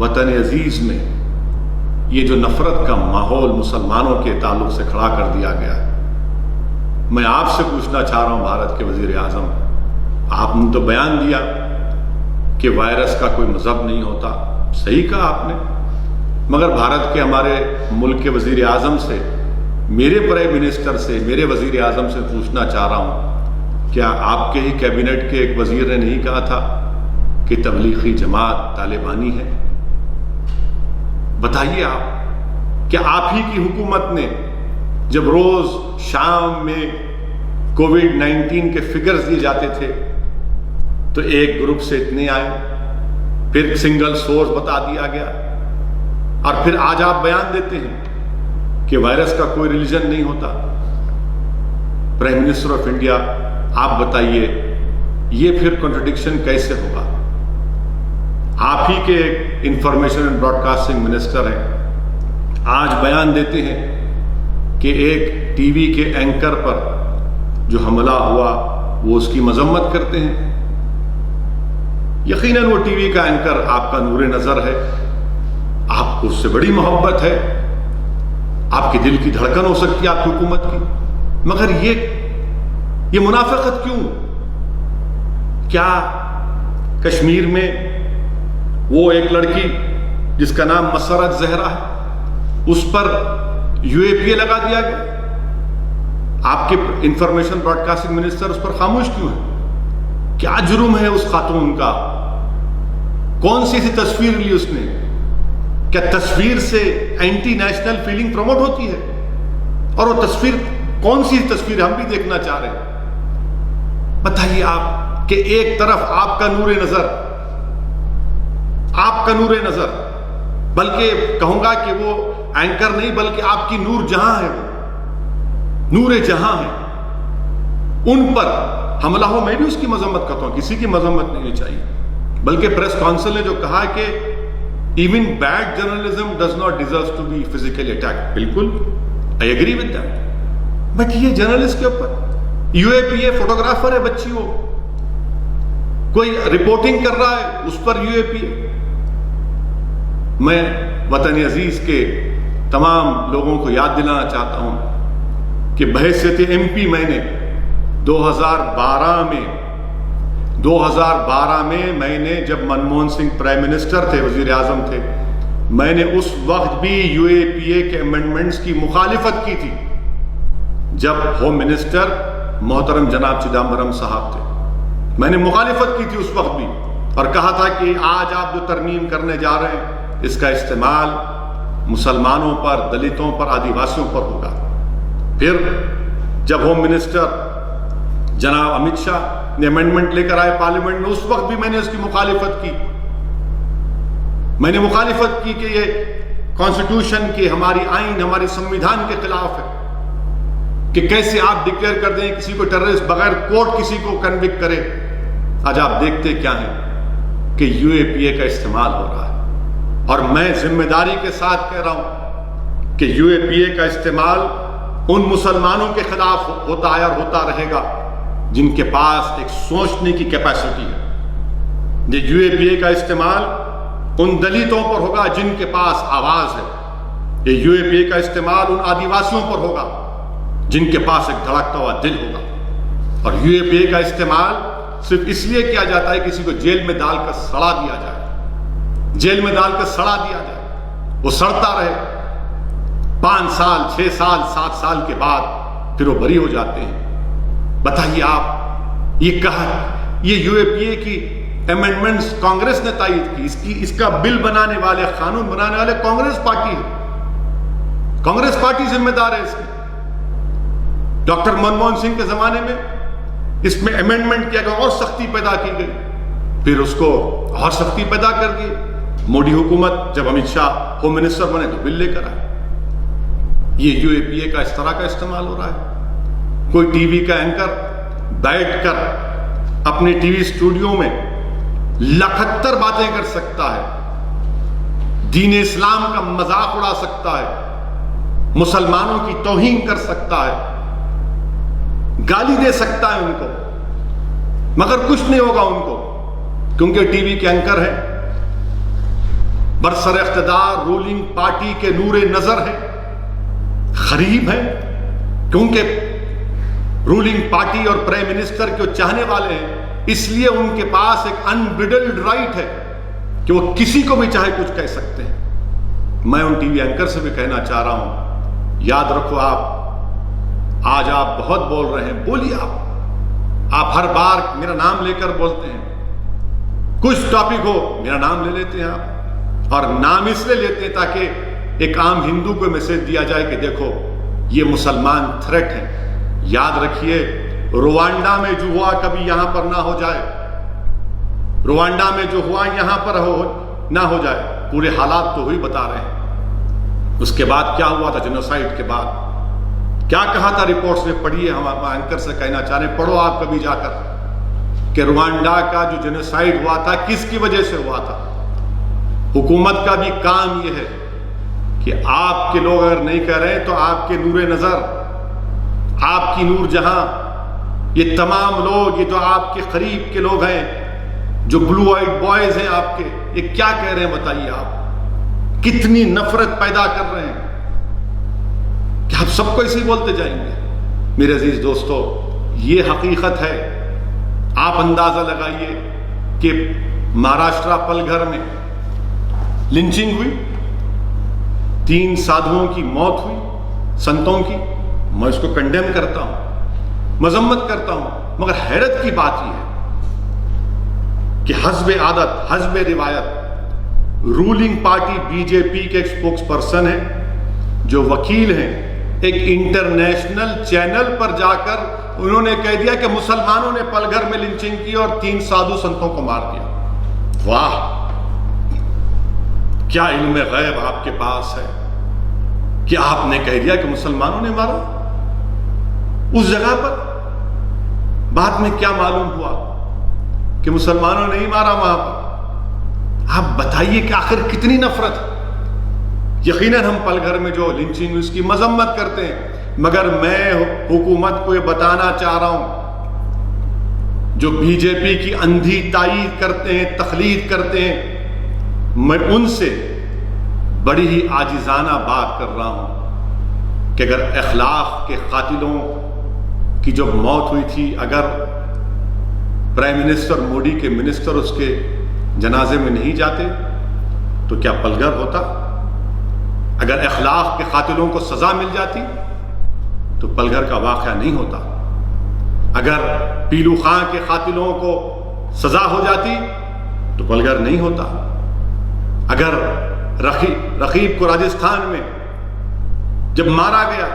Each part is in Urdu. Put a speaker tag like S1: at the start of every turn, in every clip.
S1: وطن عزیز میں یہ جو نفرت کا ماحول مسلمانوں کے تعلق سے کھڑا کر دیا گیا ہے، میں آپ سے پوچھنا چاہ رہا ہوں بھارت کے وزیر اعظم، آپ نے تو بیان دیا کہ وائرس کا کوئی مذہب نہیں ہوتا، صحیح کہا آپ نے، مگر بھارت کے ہمارے ملک کے وزیر اعظم سے، میرے پرائم منسٹر سے، میرے وزیر اعظم سے پوچھنا چاہ رہا ہوں، کیا آپ کے ہی کیبنٹ کے ایک وزیر نے نہیں کہا تھا کہ تبلیغی جماعت طالبانی ہے؟ بتائیے آپ، کہ آپ ہی کی حکومت نے جب روز شام میں کووڈ-19 کے فگرز دیے جاتے تھے تو ایک گروپ سے اتنے آئے، پھر سنگل سورس بتا دیا گیا، اور پھر آج آپ بیان دیتے ہیں کہ وائرس کا کوئی ریلیجن نہیں ہوتا۔ پرائم منسٹر آف انڈیا، آپ بتائیے یہ پھر کنٹرڈکشن کیسے ہوگا؟ آپ ہی کے information and broadcasting minister ہیں، آج بیان دیتے ہیں کہ ایک ٹی وی کے اینکر پر جو حملہ ہوا وہ اس کی مذمت کرتے ہیں۔ یقیناً وہ ٹی وی کا اینکر آپ کا نور نظر ہے، آپ کو اس سے بڑی محبت ہے، آپ کے دل کی دھڑکن ہو سکتی ہے آپ کی حکومت کی، مگر یہ منافقت کیوں؟ کیا کشمیر میں وہ ایک لڑکی جس کا نام مسرت زہرا ہے، اس پر UAPA لگا دیا گیا؟ آپ کے انفارمیشن براڈ کاسٹنگ منسٹر اس پر خاموش کیوں ہے؟ کیا جرم ہے اس خاتون کا؟ کون سی ایسی تصویر لی اس نے؟ کیا تصویر سے اینٹی نیشنل فیلنگ پروموٹ ہوتی ہے؟ اور وہ تصویر کون سی تصویر ہم بھی دیکھنا چاہ رہے ہیں؟ بتائیے آپ کہ ایک طرف آپ کا نور نظر، بلکہ کہوں گا کہ وہ اینکر نہیں بلکہ آپ کی نور جہاں ہے، وہ نور جہاں ہے، ان پر حملہ ہو، میں بھی اس کی مذمت کرتا ہوں، کسی کی مذمت نہیں چاہیے، بلکہ پریس کونسل نے جو کہا کہ even bad journalism does not deserve to be physically attacked، بالکل I agree with that، but یہ جرنلسٹ کے اوپر UAPA، فوٹوگرافر ہے بچی، وہ کوئی رپورٹنگ کر رہا ہے اس پر UAPA۔ میں وطن عزیز کے تمام لوگوں کو یاد دلانا چاہتا ہوں کہ بحیثیت MP میں نے 2012 میں میں نے جب منموہن سنگھ پرائم منسٹر تھے، وزیر اعظم تھے، میں نے اس وقت بھی UAPA کے امینڈمنٹس کی مخالفت کی تھی، جب ہوم منسٹر محترم جناب چدمبرم صاحب تھے، میں نے مخالفت کی تھی اس وقت بھی، اور کہا تھا کہ آج آپ جو ترمیم کرنے جا رہے ہیں اس کا استعمال مسلمانوں پر، دلتوں پر، آدیواسیوں پر ہوگا۔ پھر جب ہوم منسٹر جناب امت شاہ نے امینڈمنٹ لے کر آئے پارلیمنٹ میں، اس وقت بھی میں نے اس کی مخالفت کی، میں نے مخالفت کی کہ یہ کانسٹیٹیوشن کی، ہماری آئین، ہماری سمویدھان کے خلاف ہے کہ کیسے آپ ڈکلیئر کر دیں کسی کو ٹیررسٹ، بغیر کورٹ کسی کو کنوکٹ کرے۔ آج آپ دیکھتے کیا ہیں کہ UAPA کا استعمال ہو رہا ہے، اور میں ذمہ داری کے ساتھ کہہ رہا ہوں کہ UAPA کا استعمال ان مسلمانوں کے خلاف ہوتا ہے اور ہوتا رہے گا جن کے پاس ایک سوچنے کی کیپیسٹی ہے۔ یہ UAPA کا استعمال ان دلتوں پر ہوگا جن کے پاس آواز ہے، یہ UAPA کا استعمال ان آدیواسیوں پر ہوگا جن کے پاس ایک دھڑکتا ہوا دل ہوگا، اور UAPA کا استعمال صرف اس لیے کیا جاتا ہے کسی کو جیل میں ڈال کر سڑا دیا جائے، جیل میں ڈال کر سڑا دیا جائے، وہ سڑتا رہے 5 سال 6 سال 7 سال کے بعد پھر وہ بری ہو جاتے ہیں۔ بتائیے آپ، یہ کہا یہ UAPA کی امینڈمنٹس کانگریس نے تائید کی، اس کا بل بنانے والے، قانون بنانے والے کانگریس پارٹی ہے، کانگریس پارٹی ذمہ دار ہے اس کی۔ ڈاکٹر منموہن سنگھ کے زمانے میں اس میں امینڈمنٹ کیا گیا اور سختی پیدا کی گئی، پھر اس کو اور سختی پیدا کر دی موڈی حکومت، جب امت شاہ ہوم منسٹر بنے تو بل لے کر آئے۔ یہ UAPA کا اس طرح کا استعمال ہو رہا ہے۔ کوئی ٹی وی کا اینکر بیٹھ کر اپنے ٹی وی اسٹوڈیو میں 71 باتیں کر سکتا ہے، دین اسلام کا مذاق اڑا سکتا ہے، مسلمانوں کی توہین کر سکتا ہے، گالی دے سکتا ہے ان کو، مگر کچھ نہیں ہوگا ان کو، کیونکہ ٹی وی کے اینکر ہے، برسر اقتدار رولنگ پارٹی کے نور نظر ہیں، غریب ہیں، کیونکہ رولنگ پارٹی اور پرائم منسٹر کے چاہنے والے ہیں، اس لیے ان کے پاس ایک انبریڈلڈ رائٹ ہے کہ وہ کسی کو بھی چاہے کچھ کہہ سکتے ہیں۔ میں ان ٹی وی اینکر سے بھی کہنا چاہ رہا ہوں، یاد رکھو آج آپ بہت بول رہے ہیں، بولیے آپ ہر بار میرا نام لے کر بولتے ہیں، کچھ ٹاپک ہو میرا نام لے لیتے ہیں آپ، اور نام اس لیے لیتے ہیں تاکہ ایک عام ہندو کو میسج دیا جائے کہ دیکھو یہ مسلمان تھریٹ ہیں۔ یاد رکھیے روانڈا میں جو ہوا کبھی یہاں پر نہ ہو جائے، روانڈا میں جو ہوا یہاں پر نہ ہو جائے، پورے حالات تو وہی بتا رہے ہیں۔ اس کے بعد کیا ہوا تھا، جنوسائیڈ کے بعد کیا کہا تھا رپورٹس میں، پڑھیے، ہم اینکر سے کہنا چاہ رہے ہیں پڑھو آپ کبھی جا کر کہ روانڈا کا جو جنوسائیڈ ہوا تھا کس کی وجہ سے ہوا تھا۔ حکومت کا بھی کام یہ ہے کہ آپ کے لوگ اگر نہیں کہہ رہے تو آپ کے نور نظر، آپ کی نور جہاں، یہ تمام لوگ، یہ جو آپ کے قریب کے لوگ ہیں، جو بلو آئیڈ بوائز ہیں آپ کے، یہ کیا کہہ رہے ہیں بتائیے، آپ کتنی نفرت پیدا کر رہے ہیں کہ آپ سب کو ایسے ہی بولتے جائیں گے۔ میرے عزیز دوستو، یہ حقیقت ہے۔ آپ اندازہ لگائیے کہ مہاراشٹرا پلگھر میں لنچنگ ہوئی، 3 سادھوؤں کی موت ہوئی، سنتوں کی۔ میں اس کو کنڈیم کرتا ہوں، مذمت کرتا ہوں، مگر حیرت کی بات یہ ہے کہ حسب عادت، حسب روایت، رولنگ پارٹی بی جے پی کے ایک اسپوکس پرسن ہیں جو وکیل ہیں، ایک انٹرنیشنل چینل پر جا کر انہوں نے کہہ دیا کہ مسلمانوں نے پلگھر میں لنچنگ کی اور 3 سادھو سنتوں کو مار دیا۔ واہ، کیا علم غیب آپ کے پاس ہے کہ آپ نے کہہ دیا کہ مسلمانوں نے مارا اس جگہ پر۔ بعد میں کیا معلوم ہوا کہ مسلمانوں نے نہیں مارا وہاں پر۔ آپ بتائیے کہ آخر کتنی نفرت ہے۔ یقیناً ہم پلگھر میں جو لنچنگ اس کی مذمت کرتے ہیں، مگر میں حکومت کو یہ بتانا چاہ رہا ہوں، جو بی جے پی کی اندھی تائید کرتے ہیں، تقلید کرتے ہیں، میں ان سے بڑی ہی عاجزانہ بات کر رہا ہوں کہ اگر اخلاق کے قاتلوں کی جو موت ہوئی تھی، اگر پرائم منسٹر موڈی کے منسٹر اس کے جنازے میں نہیں جاتے تو کیا پلگھر ہوتا؟ اگر اخلاق کے قاتلوں کو سزا مل جاتی تو پلگھر کا واقعہ نہیں ہوتا۔ اگر پیلو خان کے قاتلوں کو سزا ہو جاتی تو پلگھر نہیں ہوتا۔ اگر رقیب کو راجستھان میں جب مارا گیا،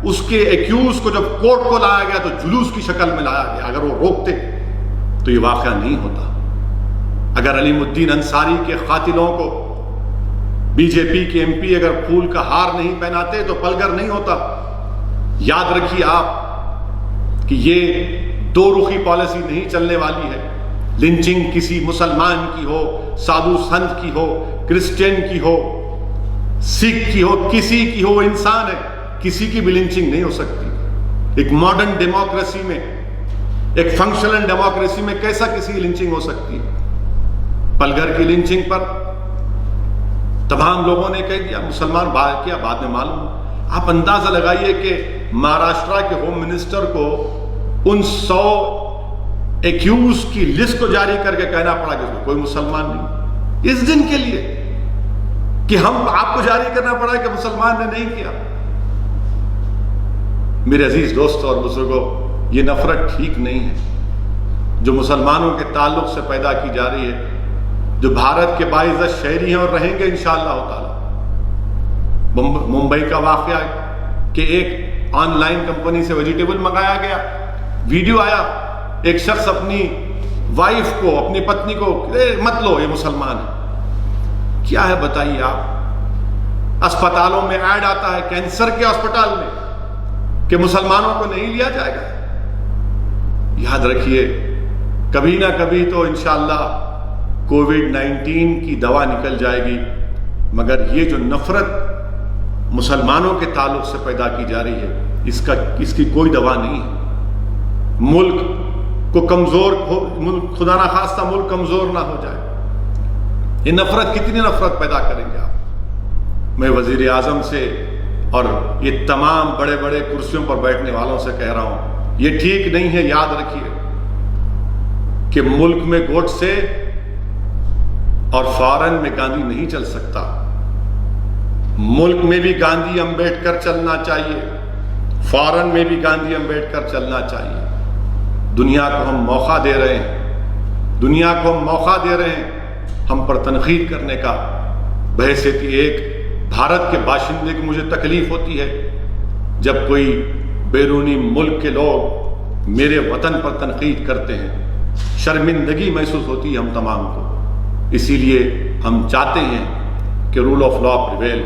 S1: اس کے ایکیوز کو جب کورٹ کو لایا گیا تو جلوس کی شکل میں لایا گیا، اگر وہ روکتے تو یہ واقعہ نہیں ہوتا۔ اگر علیم الدین انصاری کے قاتلوں کو بی جے پی کے ایم پی اگر پھول کا ہار نہیں پہناتے تو پلگھر نہیں ہوتا۔ یاد رکھیے آپ کہ یہ 2 رخی پالیسی نہیں چلنے والی ہے۔ لنچنگ کسی مسلمان کی ہو، سادھو سنت کی ہو، کرسچین کی ہو، سکھ کی ہو، کسی کی ہو، انسان ہے، کسی کی بھی لنچنگ نہیں ہو سکتی۔ ایک ماڈرن ڈیموکریسی میں، ایک فنکشنل ڈیموکریسی میں کیسا کسی کی لنچنگ ہو سکتی ہے؟ پلگھر کی لنچنگ پر تمام لوگوں نے کہہ دیا، مسلمان بعد کیا، بعد میں معلوم۔ آپ اندازہ لگائیے کہ مہاراشٹرا کے ہوم منسٹر کو ان 100 ایکیوز کی لسٹ کو جاری کر کے کہنا پڑا کہ اس میں کوئی مسلمان نہیں، اس دن کے لیے کہ ہم آپ کو جاری کرنا پڑا کہ مسلمان نے نہیں کیا۔ میرے عزیز دوستوں اور بزرگوں، یہ نفرت ٹھیک نہیں ہے جو مسلمانوں کے تعلق سے پیدا کی جا رہی ہے، جو بھارت کے باعزت شہری ہیں اور رہیں گے انشاءاللہ تعالی۔ ممبئی کا واقعہ کہ ایک آن لائن کمپنی سے ویجیٹیبل منگایا گیا، ویڈیو آیا، ایک شخص اپنی وائف کو، اپنی پتنی کو مت لو، یہ مسلمان ہے۔ کیا ہے بتائیے آپ؟ اسپتالوں میں ایڈ آتا ہے، کینسر کے ہسپتال میں، کہ مسلمانوں کو نہیں لیا جائے گا۔ یاد رکھیے کبھی نہ کبھی تو انشاءاللہ کووڈ-19 کی دوا نکل جائے گی، مگر یہ جو نفرت مسلمانوں کے تعلق سے پیدا کی جا رہی ہے، اس کی کوئی دوا نہیں ہے۔ ملک کو کمزور، خدا نہ خواستہ ملک کمزور نہ ہو جائے، یہ نفرت کتنی نفرت پیدا کریں گے آپ؟ میں وزیر اعظم سے اور یہ تمام بڑے بڑے کرسیوں پر بیٹھنے والوں سے کہہ رہا ہوں، یہ ٹھیک نہیں ہے. یاد رکھیے کہ ملک میں گوٹ سے اور فارن میں گاندھی نہیں چل سکتا. ملک میں بھی گاندھی امبیڈکر چلنا چاہیے، فارن میں بھی گاندھی امبیڈکر چلنا چاہیے. دنیا کو ہم موقع دے رہے ہیں، دنیا کو ہم موقع دے رہے ہیں ہم پر تنقید کرنے کا. بحیثیت ایک بھارت کے باشندے کی مجھے تکلیف ہوتی ہے جب کوئی بیرونی ملک کے لوگ میرے وطن پر تنقید کرتے ہیں. شرمندگی محسوس ہوتی ہے ہم تمام کو. اسی لیے ہم چاہتے ہیں کہ رول آف لا پریویل.